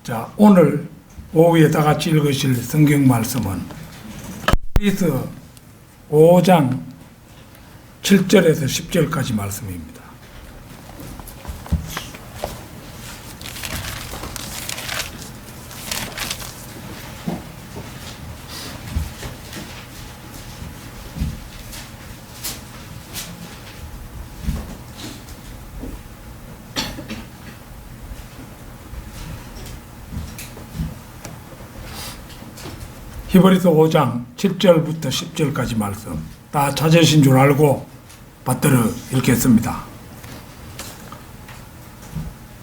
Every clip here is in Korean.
자, 오늘 오후에 다 같이 읽으실 성경 말씀은 히브리서 5장 7절에서 10절까지 말씀입니다. 히브리서 5장 7절부터 10절까지 말씀 다 찾으신 줄 알고 받들어 읽겠습니다.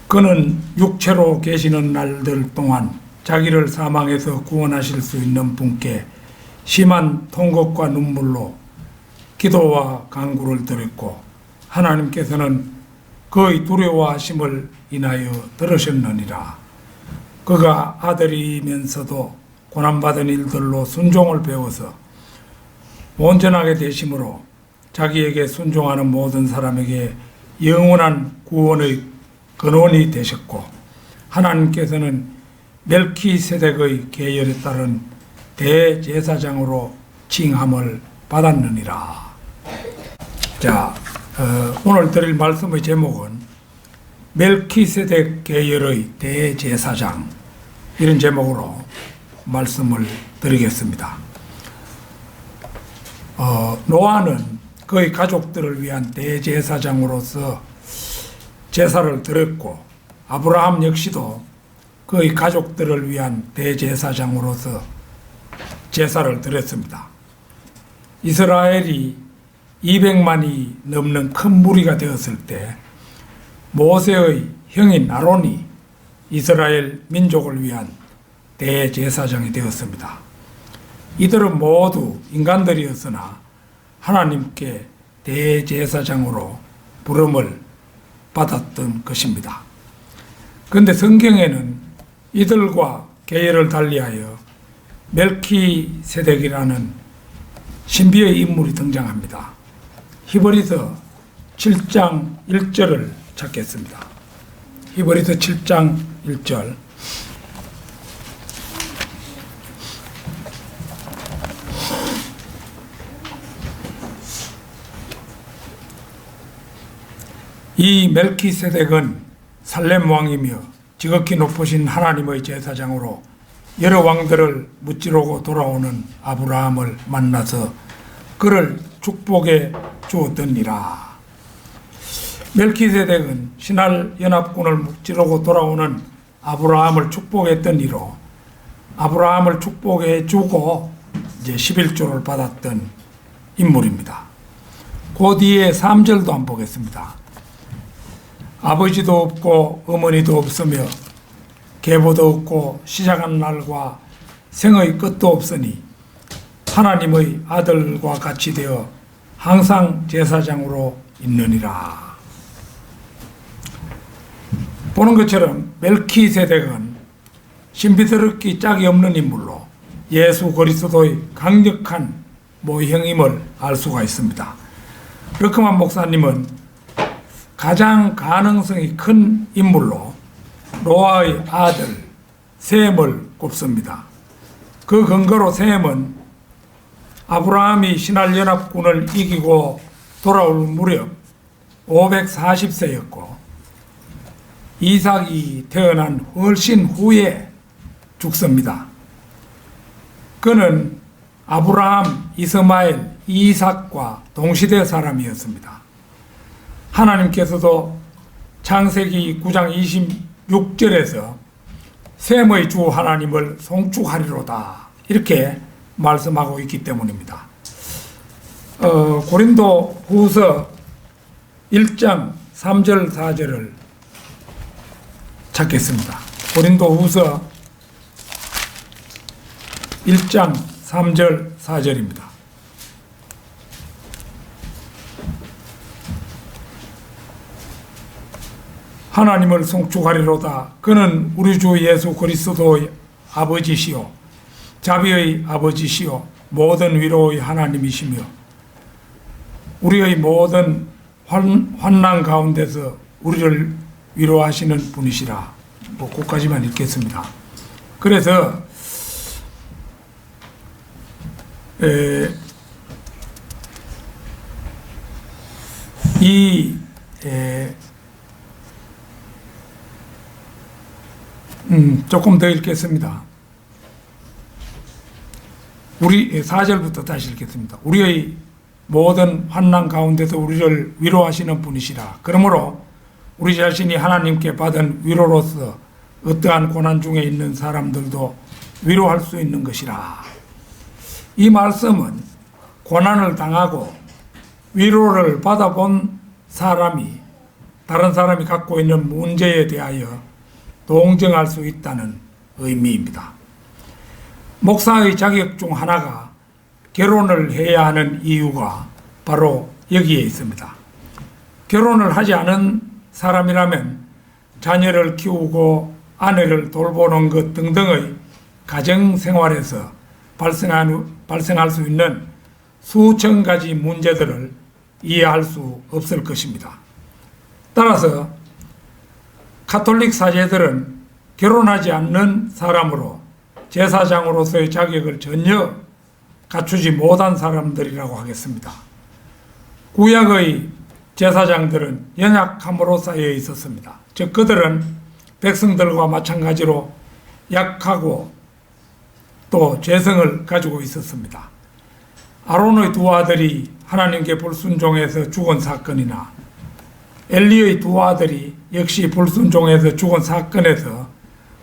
그는 육체로 계시는 날들 동안 자기를 사망에서 구원하실 수 있는 분께 심한 통곡과 눈물로 기도와 간구를 드렸고 하나님께서는 그의 두려워하심을 인하여 들으셨느니라. 그가 아들이면서도 고난받은 일들로 순종을 배워서 온전하게 되심으로 자기에게 순종하는 모든 사람에게 영원한 구원의 근원이 되셨고 하나님께서는 멜키세덱의 계열에 따른 대제사장으로 칭함을 받았느니라. 자, 오늘 드릴 말씀의 제목은 멜키세덱 계열의 대제사장, 이런 제목으로 말씀을 드리겠습니다. 노아는 그의 가족들을 위한 대제사장으로서 제사를 드렸고 아브라함 역시도 그의 가족들을 위한 대제사장으로서 제사를 드렸습니다. 이스라엘이 200만이 넘는 큰 무리가 되었을 때 모세의 형인 아론이 이스라엘 민족을 위한 대제사장이 되었습니다. 이들은 모두 인간들이었으나 하나님께 대제사장으로 부름을 받았던 것입니다. 그런데 성경에는 이들과 계열을 달리하여 멜키세덱이라는 신비의 인물이 등장합니다. 히브리서 7장 1절을 찾겠습니다. 히브리서 7장 1절. 이 멜키세덱은 살렘 왕이며 지극히 높으신 하나님의 제사장으로 여러 왕들을 무찌르고 돌아오는 아브라함을 만나서 그를 축복해 주었더니라. 멜키세덱은 신할 연합군을 무찌르고 돌아오는 아브라함을 축복했던 이로 아브라함을 축복해 주고 이제 11조를 받았던 인물입니다. 그 뒤에 3절도 한번 보겠습니다. 아버지도 없고 어머니도 없으며 계보도 없고 시작한 날과 생의 끝도 없으니 하나님의 아들과 같이 되어 항상 제사장으로 있느니라. 보는 것처럼 멜키세덱은 신비스럽기 짝이 없는 인물로 예수 그리스도의 강력한 모형임을 알 수가 있습니다. 르크만 목사님은 가장 가능성이 큰 인물로 노아의 아들 셈을 꼽습니다. 그 근거로 셈은 아브라함이 신할연합군을 이기고 돌아올 무렵 540세였고 이삭이 태어난 훨씬 후에 죽습니다. 그는 아브라함, 이스마엘, 이삭과 동시대 사람이었습니다. 하나님께서도 창세기 9장 26절에서 셈의 주 하나님을 송축하리로다 이렇게 말씀하고 있기 때문입니다. 고린도 후서 1장 3절 4절을 찾겠습니다. 고린도 후서 1장 3절 4절입니다. 하나님을 송축하리로다. 그는 우리 주 예수 그리스도의 아버지시요 자비의 아버지시요 모든 위로의 하나님이시며 우리의 모든 환난 가운데서 우리를 위로하시는 분이시라. 그까지만 읽겠습니다. 그래서 조금 더 읽겠습니다. 우리 4절부터 다시 읽겠습니다. 우리의 모든 환난 가운데서 우리를 위로하시는 분이시라. 그러므로 우리 자신이 하나님께 받은 위로로서 어떠한 고난 중에 있는 사람들도 위로할 수 있는 것이라. 이 말씀은 고난을 당하고 위로를 받아본 사람이 다른 사람이 갖고 있는 문제에 대하여 동정할 수 있다는 의미입니다. 목사의 자격 중 하나가 결혼을 해야 하는 이유가 바로 여기에 있습니다. 결혼을 하지 않은 사람이라면 자녀를 키우고 아내를 돌보는 것 등등의 가정생활에서 발생할 수 있는 수천 가지 문제들을 이해할 수 없을 것입니다. 따라서 가톨릭 사제들은 결혼하지 않는 사람으로 제사장으로서의 자격을 전혀 갖추지 못한 사람들이라고 하겠습니다. 구약의 제사장들은 연약함으로 쌓여 있었습니다. 즉 그들은 백성들과 마찬가지로 약하고 또 죄성을 가지고 있었습니다. 아론의 두 아들이 하나님께 불순종해서 죽은 사건이나 엘리의 두 아들이 역시 불순종해서 죽은 사건에서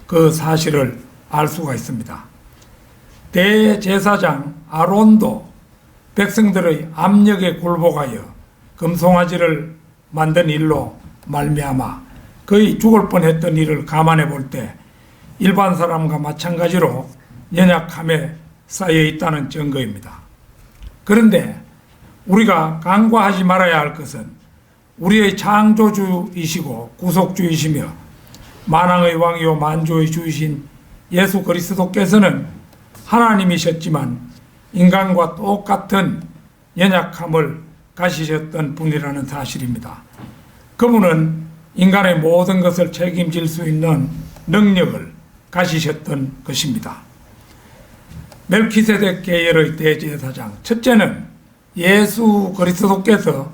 그 사실을 알 수가 있습니다. 대제사장 아론도 백성들의 압력에 굴복하여 금송아지를 만든 일로 말미암아 거의 죽을 뻔했던 일을 감안해 볼 때 일반 사람과 마찬가지로 연약함에 쌓여 있다는 증거입니다. 그런데 우리가 간과하지 말아야 할 것은 우리의 창조주이시고 구속주이시며 만왕의 왕이요 만주의 주이신 예수 그리스도께서는 하나님이셨지만 인간과 똑같은 연약함을 가지셨던 분이라는 사실입니다. 그분은 인간의 모든 것을 책임질 수 있는 능력을 가지셨던 것입니다. 멜키세덱 계열의 대제사장, 첫째는 예수 그리스도께서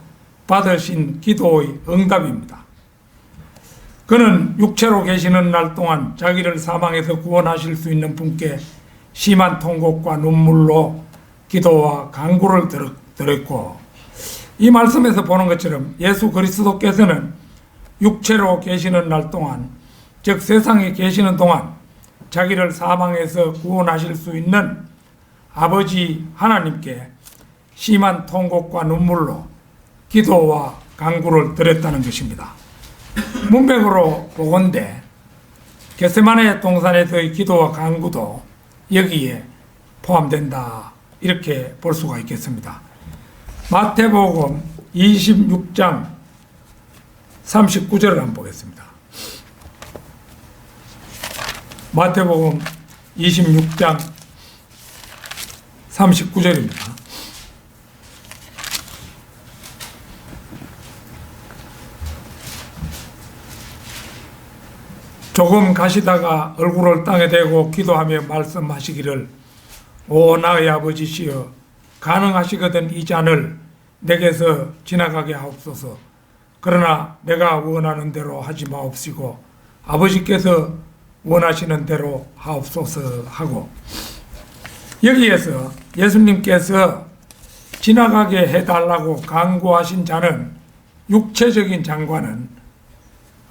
받으신 기도의 응답입니다. 그는 육체로 계시는 날 동안 자기를 사망에서 구원하실 수 있는 분께 심한 통곡과 눈물로 기도와 간구를 드렸고, 이 말씀에서 보는 것처럼 예수 그리스도께서는 육체로 계시는 날 동안, 즉 세상에 계시는 동안 자기를 사망에서 구원하실 수 있는 아버지 하나님께 심한 통곡과 눈물로 기도와 간구를 드렸다는 것입니다. 문맥으로 보건대 겟세마네 동산에서의 기도와 간구도 여기에 포함된다, 이렇게 볼 수가 있겠습니다. 마태복음 26장 39절을 한번 보겠습니다. 마태복음 26장 39절입니다. 조금 가시다가 얼굴을 땅에 대고 기도하며 말씀하시기를, 오 나의 아버지시여, 가능하시거든 이 잔을 내게서 지나가게 하옵소서. 그러나 내가 원하는 대로 하지 마옵시고 아버지께서 원하시는 대로 하옵소서 하고, 여기에서 예수님께서 지나가게 해달라고 간구하신 잔은 육체적인 잔과는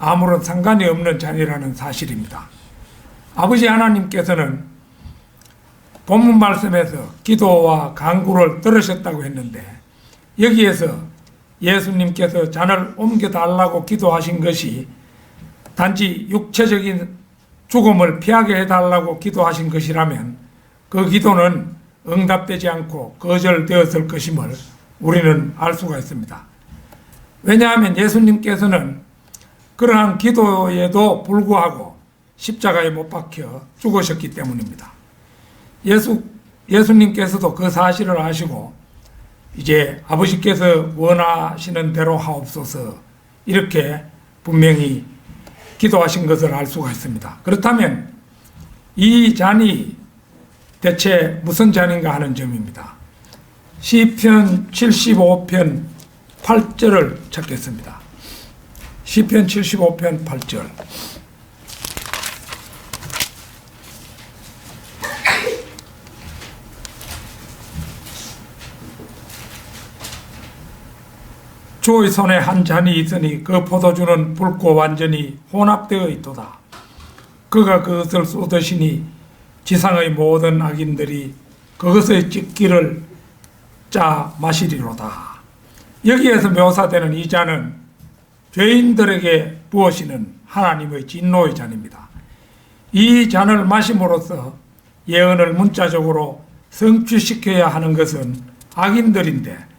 아무런 상관이 없는 잔이라는 사실입니다. 아버지 하나님께서는 본문 말씀에서 기도와 간구를 들으셨다고 했는데, 여기에서 예수님께서 잔을 옮겨달라고 기도하신 것이 단지 육체적인 죽음을 피하게 해달라고 기도하신 것이라면 그 기도는 응답되지 않고 거절되었을 것임을 우리는 알 수가 있습니다. 왜냐하면 예수님께서는 그러한 기도에도 불구하고 십자가에 못 박혀 죽으셨기 때문입니다. 예수님께서도 그 사실을 아시고 이제 아버지께서 원하시는 대로 하옵소서, 이렇게 분명히 기도하신 것을 알 수가 있습니다. 그렇다면 이 잔이 대체 무슨 잔인가 하는 점입니다. 시편 75편 8절을 찾겠습니다. 시편 75편 8절. 주의 손에 한 잔이 있으니 그 포도주는 붉고 완전히 혼합되어 있도다. 그가 그것을 쏟으시니 지상의 모든 악인들이 그것의 찢기를 짜 마시리로다. 여기에서 묘사되는 이 잔은 죄인들에게 부어시는 하나님의 진노의 잔입니다. 이 잔을 마심으로써 예언을 문자적으로 성취시켜야 하는 것은 악인들인데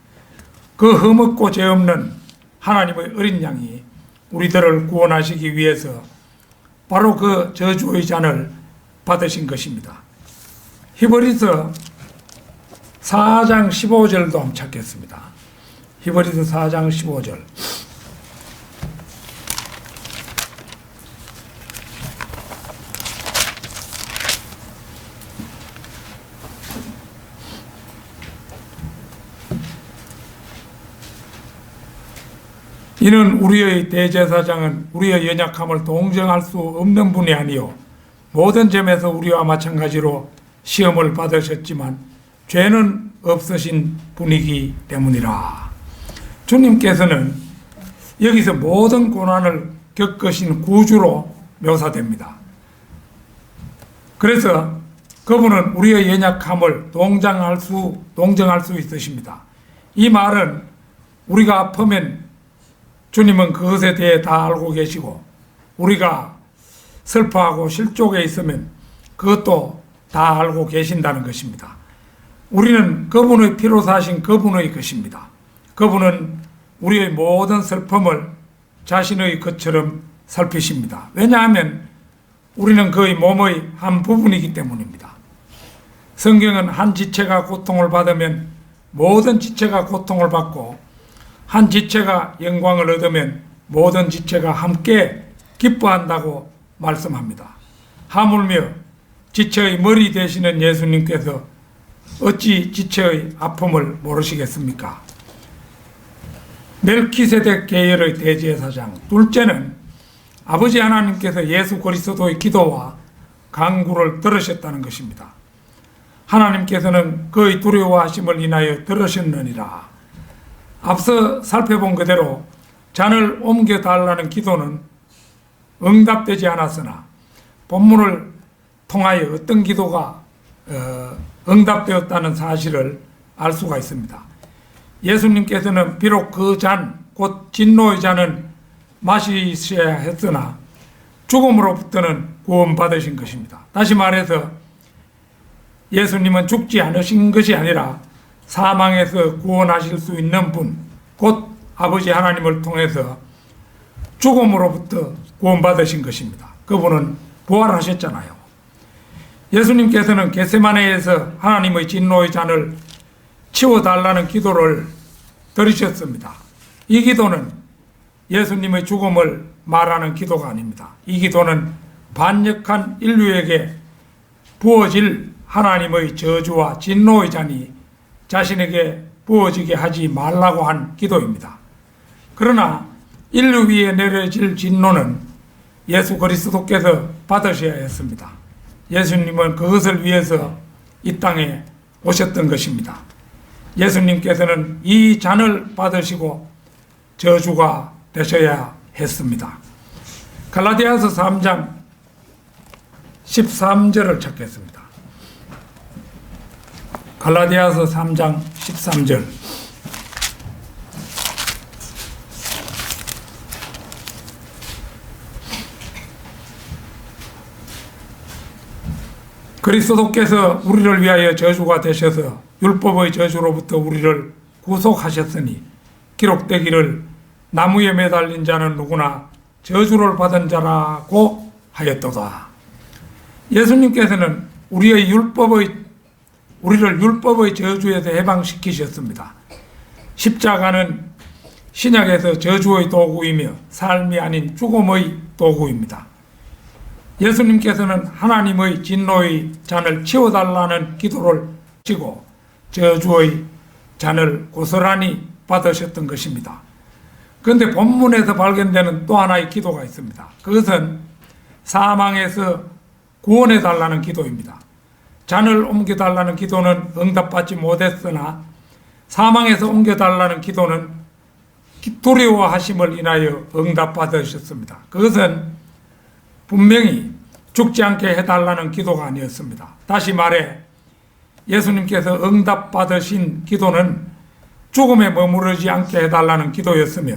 그 흠없고 죄 없는 하나님의 어린 양이 우리들을 구원하시기 위해서 바로 그 저주의 잔을 받으신 것입니다. 히브리서 4장 15절도 한번 찾겠습니다. 히브리서 4장 15절. 이는 우리의 대제사장은 우리의 연약함을 동정할 수 없는 분이 아니요 모든 점에서 우리와 마찬가지로 시험을 받으셨지만 죄는 없으신 분이기 때문이라. 주님께서는 여기서 모든 고난을 겪으신 구주로 묘사됩니다. 그래서 그분은 우리의 연약함을 동정할 수 있으십니다. 이 말은 우리가 아프면 주님은 그것에 대해 다 알고 계시고 우리가 슬퍼하고 실족에 있으면 그것도 다 알고 계신다는 것입니다. 우리는 그분의 피로 사신 그분의 것입니다. 그분은 우리의 모든 슬픔을 자신의 것처럼 살피십니다. 왜냐하면 우리는 그의 몸의 한 부분이기 때문입니다. 성경은 한 지체가 고통을 받으면 모든 지체가 고통을 받고 한 지체가 영광을 얻으면 모든 지체가 함께 기뻐한다고 말씀합니다. 하물며 지체의 머리 되시는 예수님께서 어찌 지체의 아픔을 모르시겠습니까? 멜키세덱 계열의 대제사장, 둘째는 아버지 하나님께서 예수 그리스도의 기도와 간구를 들으셨다는 것입니다. 하나님께서는 그의 두려워하심을 인하여 들으셨느니라. 앞서 살펴본 그대로 잔을 옮겨달라는 기도는 응답되지 않았으나 본문을 통하여 어떤 기도가 응답되었다는 사실을 알 수가 있습니다. 예수님께서는 비록 그 잔, 곧 진노의 잔은 마시셔야 했으나 죽음으로부터는 구원받으신 것입니다. 다시 말해서 예수님은 죽지 않으신 것이 아니라 사망에서 구원하실 수 있는 분, 곧 아버지 하나님을 통해서 죽음으로부터 구원받으신 것입니다. 그분은 부활하셨잖아요. 예수님께서는 겟세마네에서 하나님의 진노의 잔을 치워달라는 기도를 드리셨습니다. 이 기도는 예수님의 죽음을 말하는 기도가 아닙니다. 이 기도는 반역한 인류에게 부어질 하나님의 저주와 진노의 잔이 자신에게 부어지게 하지 말라고 한 기도입니다. 그러나 인류 위에 내려질 진노는 예수 그리스도께서 받으셔야 했습니다. 예수님은 그것을 위해서 이 땅에 오셨던 것입니다. 예수님께서는 이 잔을 받으시고 저주가 되셔야 했습니다. 갈라디아서 3장 13절을 찾겠습니다. 갈라디아서 3장 13절. 그리스도께서 우리를 위하여 저주가 되셔서 율법의 저주로부터 우리를 구속하셨으니 기록되기를 나무에 매달린 자는 누구나 저주를 받은 자라고 하였도다. 예수님께서는 우리를 율법의 저주에서 해방시키셨습니다. 십자가는 신약에서 저주의 도구이며 삶이 아닌 죽음의 도구입니다. 예수님께서는 하나님의 진노의 잔을 치워달라는 기도를 하시고 저주의 잔을 고스란히 받으셨던 것입니다. 그런데 본문에서 발견되는 또 하나의 기도가 있습니다. 그것은 사망에서 구원해달라는 기도입니다. 잔을 옮겨달라는 기도는 응답받지 못했으나 사망에서 옮겨달라는 기도는 두려워하심을 인하여 응답받으셨습니다. 그것은 분명히 죽지 않게 해달라는 기도가 아니었습니다. 다시 말해 예수님께서 응답받으신 기도는 죽음에 머무르지 않게 해달라는 기도였으며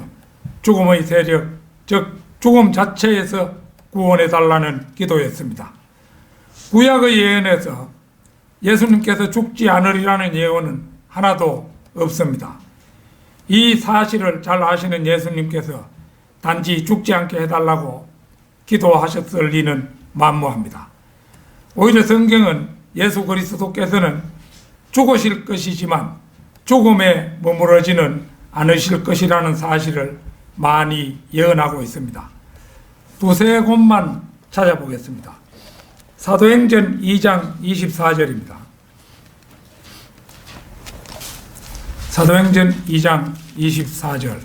죽음의 세력, 즉 죽음 자체에서 구원해달라는 기도였습니다. 구약의 예언에서 예수님께서 죽지 않으리라는 예언은 하나도 없습니다. 이 사실을 잘 아시는 예수님께서 단지 죽지 않게 해달라고 기도하셨을 리는 만무합니다. 오히려 성경은 예수 그리스도께서는 죽으실 것이지만 죽음에 머무르지는 않으실 것이라는 사실을 많이 예언하고 있습니다. 두세 곳만 찾아보겠습니다. 사도행전 2장 24절입니다. 사도행전 2장 24절.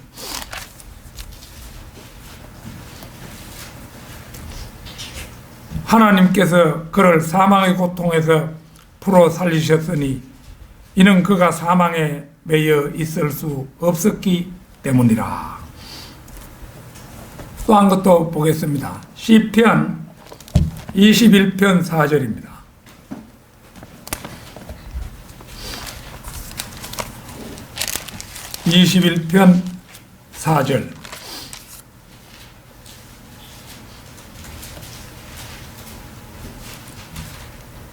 하나님께서 그를 사망의 고통에서 풀어 살리셨으니 이는 그가 사망에 매여 있을 수 없었기 때문이라. 또 한 것도 보겠습니다. 시편 21편 4절입니다. (21편 4절)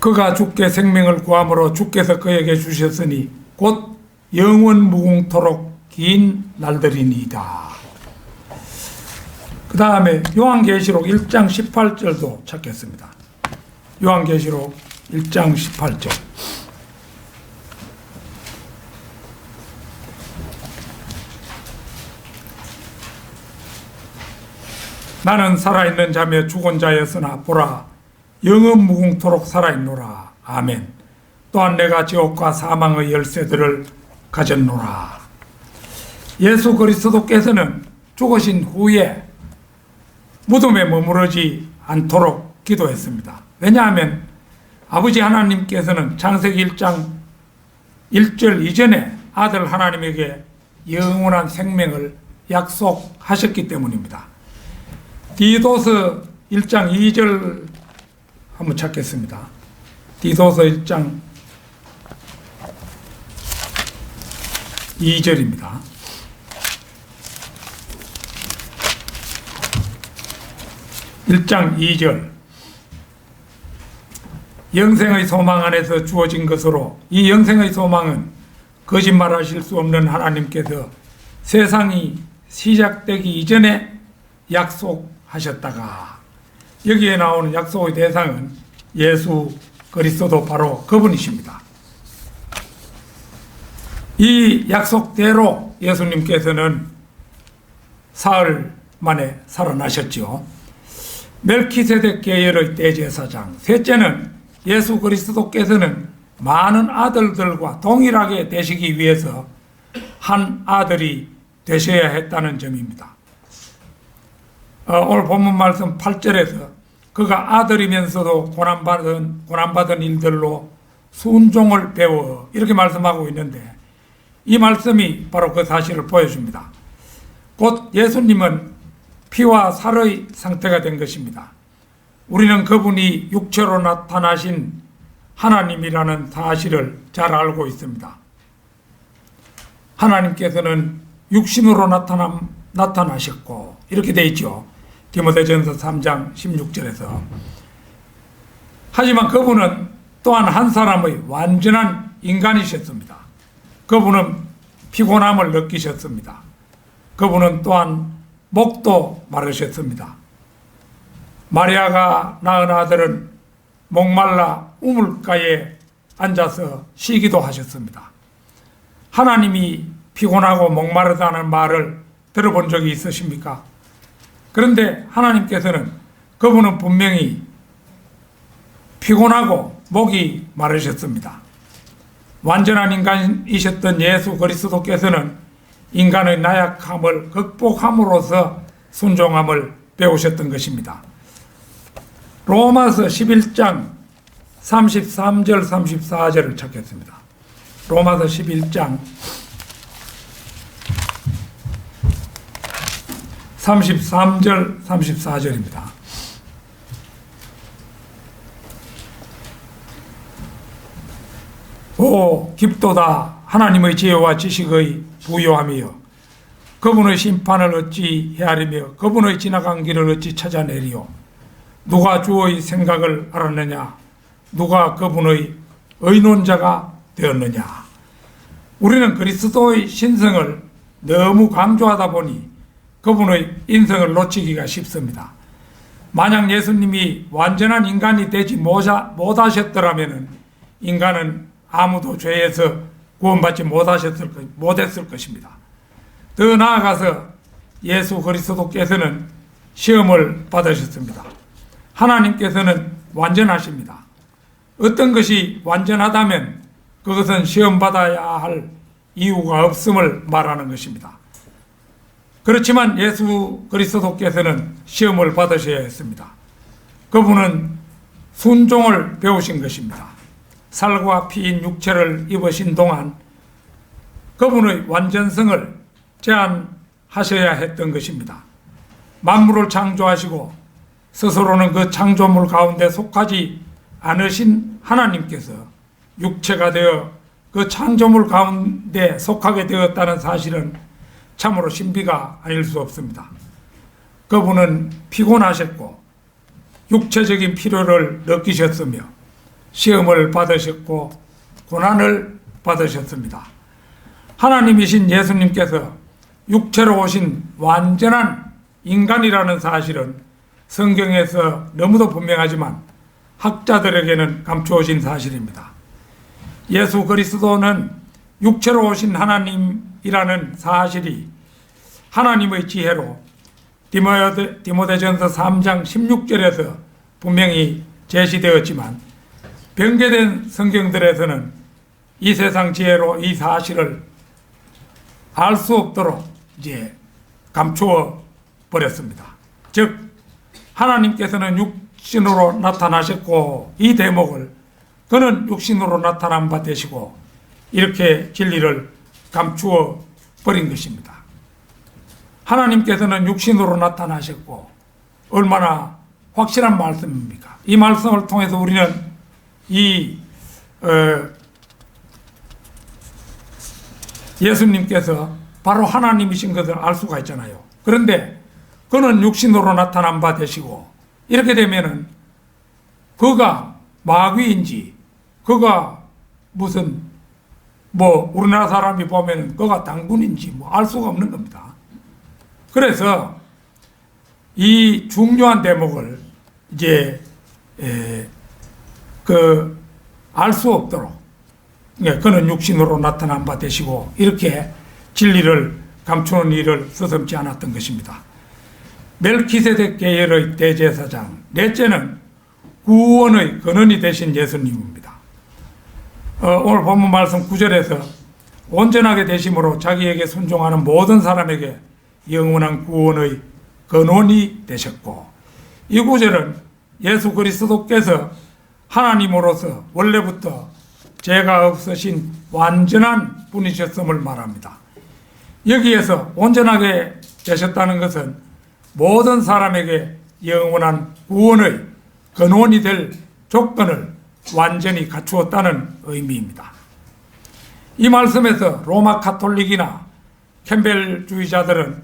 그가 주께 생명을 구함으로 주께서 그에게 주셨으니 곧 영원 무궁토록 긴 날들이니이다. 그 다음에 요한계시록 1장 18절도 찾겠습니다. 요한계시록 1장 18절. 나는 살아있는 자며 죽은 자였으나 보라 영원 무궁토록 살아있노라. 아멘. 또한 내가 지옥과 사망의 열쇠들을 가졌노라. 예수 그리스도께서는 죽으신 후에 무덤에 머무르지 않도록 기도했습니다. 왜냐하면 아버지 하나님께서는 창세기 1장 1절 이전에 아들 하나님에게 영원한 생명을 약속하셨기 때문입니다. 디도서 1장 2절 한번 찾겠습니다. 디도서 1장 2절입니다. (1장 2절) 영생의 소망 안에서 주어진 것으로 이 영생의 소망은 거짓말하실 수 없는 하나님께서 세상이 시작되기 이전에 약속하셨다가, 여기에 나오는 약속의 대상은 예수 그리스도 바로 그분이십니다. 이 약속대로 예수님께서는 사흘 만에 살아나셨죠. 멜키세덱 계열의 대제사장, 셋째는 예수 그리스도께서는 많은 아들들과 동일하게 되시기 위해서 한 아들이 되셔야 했다는 점입니다. 오늘 본문 말씀 8절에서 그가 아들이면서도 고난받은 일들로 순종을 배워 이렇게 말씀하고 있는데, 이 말씀이 바로 그 사실을 보여줍니다. 곧 예수님은 피와 살의 상태가 된 것입니다. 우리는 그분이 육체로 나타나신 하나님이라는 사실을 잘 알고 있습니다. 하나님께서는 육신으로 나타나셨고 이렇게 되어 있죠. 디모데전서 3장 16절에서. 하지만 그분은 또한 한 사람의 완전한 인간이셨습니다. 그분은 피곤함을 느끼셨습니다. 그분은 또한 목도 마르셨습니다. 마리아가 낳은 아들은 목말라 우물가에 앉아서 쉬기도 하셨습니다. 하나님이 피곤하고 목마르다는 말을 들어본 적이 있으십니까? 그런데 하나님께서는 그분은 분명히 피곤하고 목이 마르셨습니다. 완전한 인간이셨던 예수 그리스도께서는 인간의 나약함을 극복함으로써 순종함을 배우셨던 것입니다. 로마서 11장 33절 34절을 찾겠습니다. 로마서 11장 33절 34절입니다. 오 깊도다 하나님의 지혜와 지식의 부요함이여 그분의 심판을 어찌 헤아리며 그분의 지나간 길을 어찌 찾아내리요 누가 주의 생각을 알았느냐 누가 그분의 의논자가 되었느냐. 우리는 그리스도의 신성을 너무 강조하다 보니 그분의 인성을 놓치기가 쉽습니다. 만약 예수님이 완전한 인간이 되지 못하셨더라면 인간은 아무도 죄에서 구원받지 못했을 것입니다. 더 나아가서 예수 그리스도께서는 시험을 받으셨습니다. 하나님께서는 완전하십니다. 어떤 것이 완전하다면 그것은 시험받아야 할 이유가 없음을 말하는 것입니다. 그렇지만 예수 그리스도께서는 시험을 받으셔야 했습니다. 그분은 순종을 배우신 것입니다. 살과 피인 육체를 입으신 동안 그분의 완전성을 제한하셔야 했던 것입니다. 만물을 창조하시고 스스로는 그 창조물 가운데 속하지 않으신 하나님께서 육체가 되어 그 창조물 가운데 속하게 되었다는 사실은 참으로 신비가 아닐 수 없습니다. 그분은 피곤하셨고 육체적인 필요를 느끼셨으며 시험을 받으셨고 고난을 받으셨습니다. 하나님이신 예수님께서 육체로 오신 완전한 인간이라는 사실은 성경에서 너무도 분명하지만 학자들에게는 감추어진 사실입니다. 예수 그리스도는 육체로 오신 하나님이라는 사실이 하나님의 지혜로 디모데전서 3장 16절에서 분명히 제시되었지만 변개된 성경들에서는 이 세상 지혜로 이 사실을 알 수 없도록 이제 감추어 버렸습니다. 즉 하나님께서는 육신으로 나타나셨고 이 대목을 그는 육신으로 나타난 바 되시고 이렇게 진리를 감추어 버린 것입니다. 하나님께서는 육신으로 나타나셨고 얼마나 확실한 말씀입니까? 이 말씀을 통해서 우리는 예수님께서 바로 하나님이신 것을 알 수가 있잖아요. 그런데 그는 육신으로 나타난 바 되시고 이렇게 되면은 그가 마귀인지 그가 무슨 우리나라 사람이 보면은 그가 당군인지 알 수가 없는 겁니다. 그래서 이 중요한 대목을 이제 알 수 없도록 그는 육신으로 나타난 바 되시고 이렇게 진리를 감추는 일을 서슴지 않았던 것입니다. 멜키세덱 계열의 대제사장 넷째는 구원의 근원이 되신 예수님입니다. 오늘 본문 말씀 9절에서 온전하게 되심으로 자기에게 순종하는 모든 사람에게 영원한 구원의 근원이 되셨고 이 구절은 예수 그리스도께서 하나님으로서 원래부터 죄가 없으신 완전한 분이셨음을 말합니다. 여기에서 온전하게 되셨다는 것은 모든 사람에게 영원한 구원의 근원이 될 조건을 완전히 갖추었다는 의미입니다. 이 말씀에서 로마 카톨릭이나 캠벨주의자들은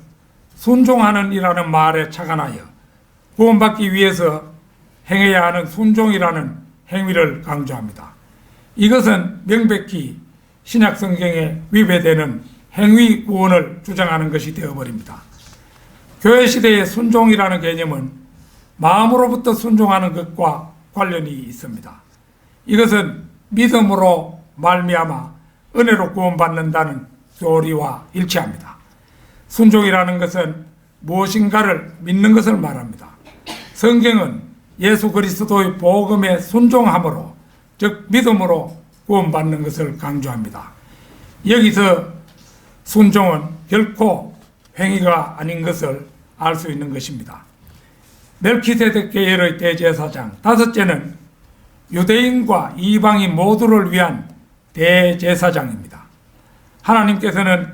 순종하는 이라는 말에 착안하여 구원받기 위해서 행해야 하는 순종이라는 행위를 강조합니다. 이것은 명백히 신약 성경에 위배되는 행위 구원을 주장하는 것이 되어버립니다. 교회 시대의 순종이라는 개념은 마음으로부터 순종하는 것과 관련이 있습니다. 이것은 믿음으로 말미암아 은혜로 구원받는다는 교리와 일치합니다. 순종이라는 것은 무엇인가를 믿는 것을 말합니다. 성경은 예수 그리스도의 복음에 순종함으로, 즉 믿음으로 구원받는 것을 강조합니다. 여기서 순종은 결코 행위가 아닌 것을 알 수 있는 것입니다. 멜키세덱 계열의 대제사장, 다섯째는 유대인과 이방인 모두를 위한 대제사장입니다. 하나님께서는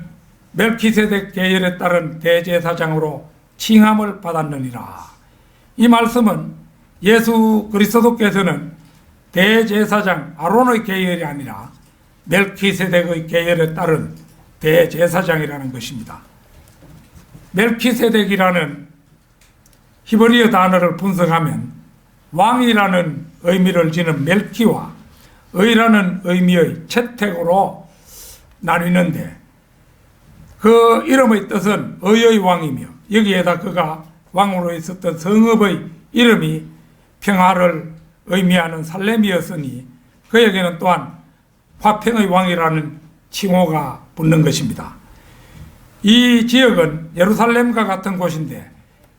멜키세덱 계열에 따른 대제사장으로 칭함을 받았느니라. 이 말씀은 예수 그리스도께서는 대제사장 아론의 계열이 아니라 멜키세덱의 계열에 따른 대제사장이라는 것입니다. 멜키세덱이라는 히브리어 단어를 분석하면 왕이라는 의미를 지닌 멜키와 의라는 의미의 채택으로 나뉘는데, 그 이름의 뜻은 의의 왕이며 여기에다 그가 왕으로 있었던 성읍의 이름이 평화를 의미하는 살렘이었으니 그에게는 또한 화평의 왕이라는 칭호가 붙는 것입니다. 이 지역은 예루살렘과 같은 곳인데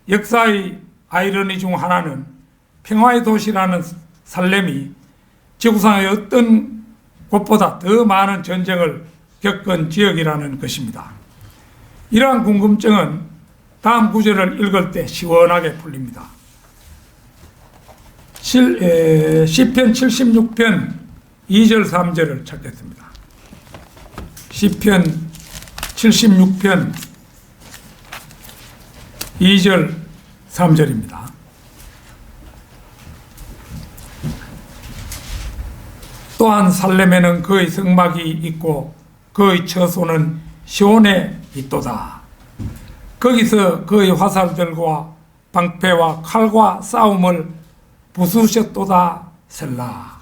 역사의 아이러니 중 하나는 평화의 도시라는 살렘이 지구상의 어떤 곳보다 더 많은 전쟁을 겪은 지역이라는 것입니다. 이러한 궁금증은 다음 구절을 읽을 때 시원하게 풀립니다. 시편 76편 2절 3절을 찾겠습니다. 시편 76편 2절 3절입니다. 또한 살렘에는 그의 성막이 있고 그의 처소는 시온에 있도다. 거기서 그의 화살들과 방패와 칼과 싸움을 부수셨도다. 셀라.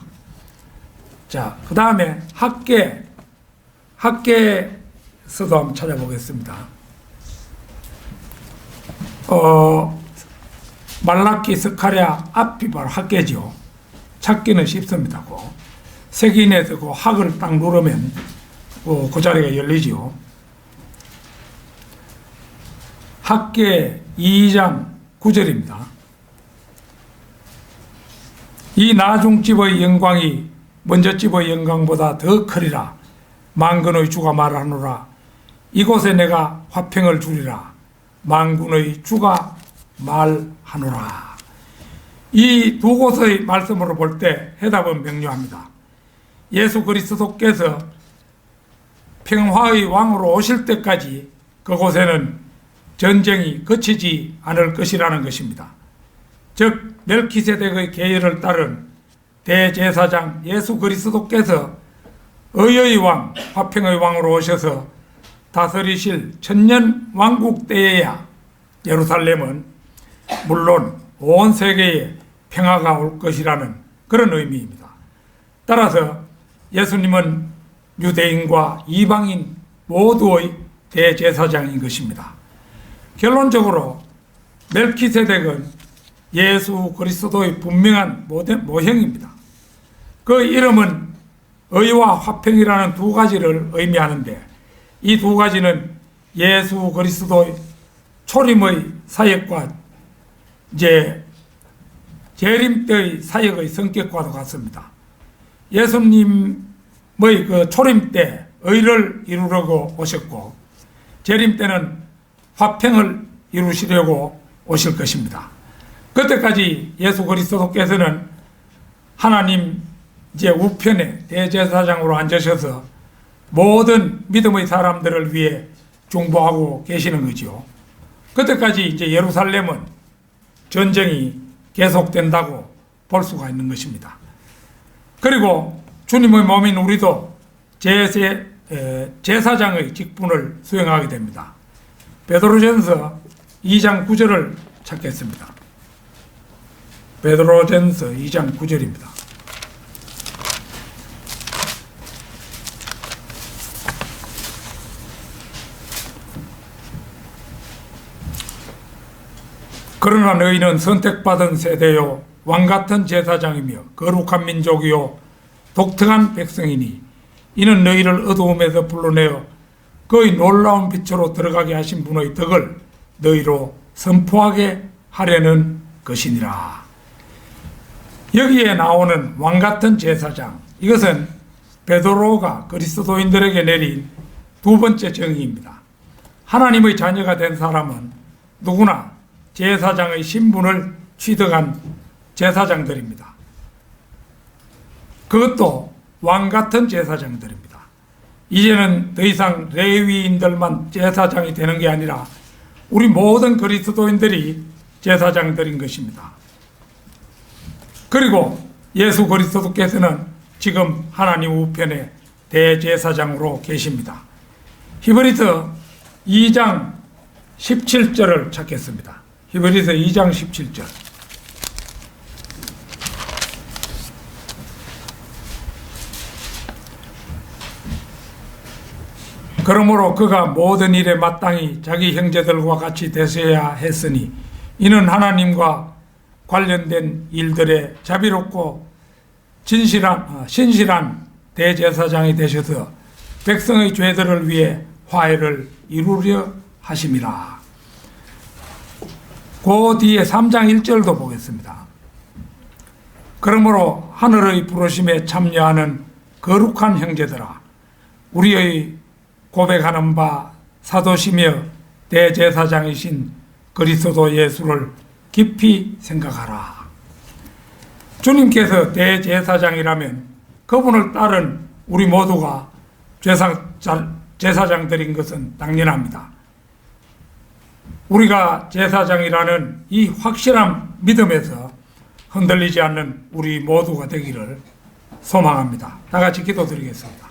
자, 그 다음에 학계서도 한번 찾아보겠습니다. 말라키, 스가랴 앞이 바로 학계죠. 찾기는 쉽습니다. 색인에서 그 학을 딱 누르면 그 자리가 열리죠. 학계 2장 9절입니다. 이 나중집의 영광이 먼저 집의 영광보다 더 크리라. 만군의 주가 말하노라. 이곳에 내가 화평을 주리라. 만군의 주가 말하노라. 이 두 곳의 말씀으로 볼 때 해답은 명료합니다. 예수 그리스도께서 평화의 왕으로 오실 때까지 그곳에는 전쟁이 그치지 않을 것이라는 것입니다. 즉 멜키세덱의 계열을 따른 대제사장 예수 그리스도께서 의의 왕, 화평의 왕으로 오셔서 다스리실 천년 왕국 때에야 예루살렘은 물론 온 세계에 평화가 올 것이라는 그런 의미입니다. 따라서 예수님은 유대인과 이방인 모두의 대제사장인 것입니다. 결론적으로 멜키세덱은 예수 그리스도의 분명한 모형입니다. 그 이름은 의와 화평이라는 두 가지를 의미하는데 이 두 가지는 예수 그리스도의 초림의 사역과 이제 재림 때의 사역의 성격과도 같습니다. 예수님의 그 초림 때 의를 이루려고 오셨고 재림 때는 화평을 이루시려고 오실 것입니다. 그때까지 예수 그리스도께서는 하나님 이제 우편에 대제사장으로 앉으셔서 모든 믿음의 사람들을 위해 중보하고 계시는 거죠. 그때까지 이제 예루살렘은 전쟁이 계속된다고 볼 수가 있는 것입니다. 그리고 주님의 몸인 우리도 제사장의 직분을 수행하게 됩니다. 베드로전서 2장 9절을 찾겠습니다. 베드로전서 2장 9절입니다. 그러나 너희는 선택받은 세대요 왕같은 제사장이며 거룩한 민족이요 독특한 백성이니 이는 너희를 어두움에서 불러내어 그의 놀라운 빛으로 들어가게 하신 분의 덕을 너희로 선포하게 하려는 것이니라. 여기에 나오는 왕같은 제사장, 이것은 베드로가 그리스도인들에게 내린 두 번째 정의입니다. 하나님의 자녀가 된 사람은 누구나 제사장의 신분을 취득한 제사장들입니다. 그것도 왕같은 제사장들입니다. 이제는 더 이상 레위인들만 제사장이 되는 게 아니라 우리 모든 그리스도인들이 제사장들인 것입니다. 그리고 예수 그리스도께서는 지금 하나님 우편에 대제사장으로 계십니다. 히브리서 2장 17절을 찾겠습니다. 히브리서 2장 17절. 그러므로 그가 모든 일에 마땅히 자기 형제들과 같이 되셔야 했으니 이는 하나님과 관련된 일들에 자비롭고 신실한 대제사장이 되셔서 백성의 죄들을 위해 화해를 이루려 하심이라. 그 뒤에 3장 1절도 보겠습니다. 그러므로 하늘의 부르심에 참여하는 거룩한 형제들아, 우리의 고백하는 바 사도시며 대제사장이신 그리스도 예수를 깊이 생각하라. 주님께서 대제사장이라면 그분을 따른 우리 모두가 제사장들인 것은 당연합니다. 우리가 제사장이라는 이 확실한 믿음에서 흔들리지 않는 우리 모두가 되기를 소망합니다. 다 같이 기도드리겠습니다.